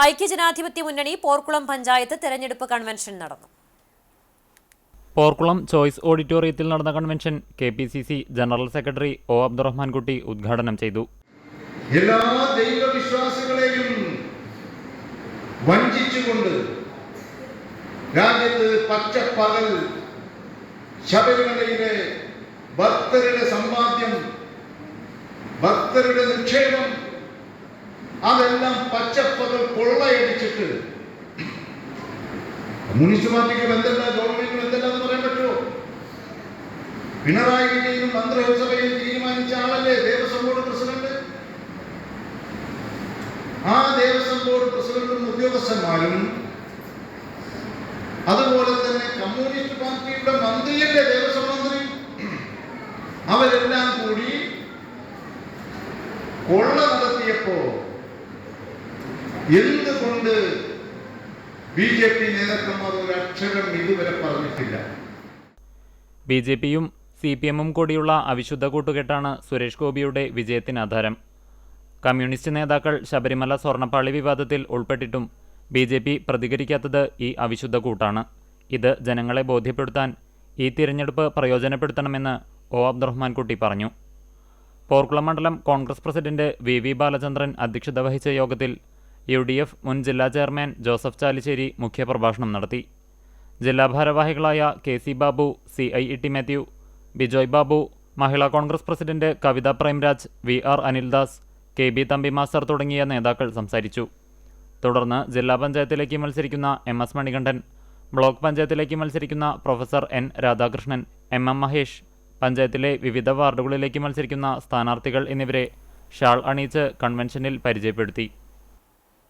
ഐക്യജനാധിപത്യ മുന്നണി പോർക്കുളം പഞ്ചായത്ത് തെരഞ്ഞെടുപ്പ് കൺവെൻഷൻ നടന്നു. പോർക്കുളം ചോയ്സ് ഓഡിറ്റോറിയത്തിൽ നടന്ന convention KPCC general secretary O. Abdurahmankutty ഉദ്ഘാടനം ചെയ്തു. എല്ലാ ദൈവവിശ്വാസികളെയും വഞ്ചിച്ചുകൊണ്ട് രാജ്യത്ത് പച്ചപ്പകൽ ശബരിമലയിലെ ഭക്തരുടെ സമ്പാദ്യം, ഭക്തരുടെ നിക്ഷേപം അതെല്ലാം പച്ചപ്പകൽ കൊള്ളയടിച്ചിട്ട് മുനിസിപ്പാലിറ്റിക്ക് ബന്ധമില്ല, ഗവൺമെന്റിന് ബന്ധമില്ല എന്ന് പറയാൻ പറ്റുമോ? പിണറായി വിജയനും മന്ത്രിസഭയും തീരുമാനിച്ച ആളല്ലേ ദേവസ്വം ബോർഡ് പ്രസിഡന്റ്. ആ ദേവസ്വം ബോർഡ് പ്രസിഡന്റും ഉദ്യോഗസ്ഥന്മാരും അതുപോലെ തന്നെ കമ്മ്യൂണിസ്റ്റ് പാർട്ടിയുടെ മന്ത്രിയല്ലേ ദേവസ്വം മന്ത്രി, അവരെല്ലാം കൂടി കൊള്ള നടത്തിയപ്പോ എന്തുകൊണ്ട് BJP നേതാക്കന്മാർ ഒരു അക്ഷരം ഇതുവരെ പറഞ്ഞിട്ടില്ല? BJPയും CPMും കൂടിയുള്ള അവിശുദ്ധ കൂട്ടുകെട്ടാണ് സുരേഷ് ഗോപിയുടെ വിജയത്തിന് ആധാരം. കമ്മ്യൂണിസ്റ്റ് നേതാക്കൾ ശബരിമല സ്വർണ്ണപ്പാളി വിവാദത്തിൽ ഉൾപ്പെട്ടിട്ടും BJP പ്രതികരിക്കാത്തത് ഈ അവിശുദ്ധ കൂട്ടാണ്. ഇത് ജനങ്ങളെ ബോധ്യപ്പെടുത്താൻ ഈ തിരഞ്ഞെടുപ്പ് പ്രയോജനപ്പെടുത്തണമെന്ന് ഒ. അബ്ദുറഹ്മാൻകുട്ടി പറഞ്ഞു. പോർക്കുളം മണ്ഡലം കോൺഗ്രസ് പ്രസിഡന്റ് VV ബാലചന്ദ്രൻ അധ്യക്ഷത വഹിച്ച യോഗത്തിൽ UDF മുൻ ജില്ലാ ചെയർമാൻ ജോസഫ് ചാലിശ്ശേരി മുഖ്യപ്രഭാഷണം നടത്തി. ജില്ലാ ഭാരവാഹികളായ KC Babu, CIET Mathew, Bijoy Babu, Mahila Congress president Kavitha Premraj, VR Anildas, KB Thampi master തുടങ്ങിയ നേതാക്കൾ സംസാരിച്ചു. തുടർന്ന് ജില്ലാ പഞ്ചായത്തിലേക്ക് മത്സരിക്കുന്ന MS മണികണ്ഠൻ, ബ്ലോക്ക് പഞ്ചായത്തിലേക്ക് മത്സരിക്കുന്ന professor N Radhakrishnan, MM Mahesh, പഞ്ചായത്തിലെ വിവിധ വാർഡുകളിലേക്ക് മത്സരിക്കുന്ന സ്ഥാനാർത്ഥികൾ എന്നിവരെ ഷാൾ അണിയിച്ച് കൺവെൻഷനിൽ പരിചയപ്പെടുത്തി.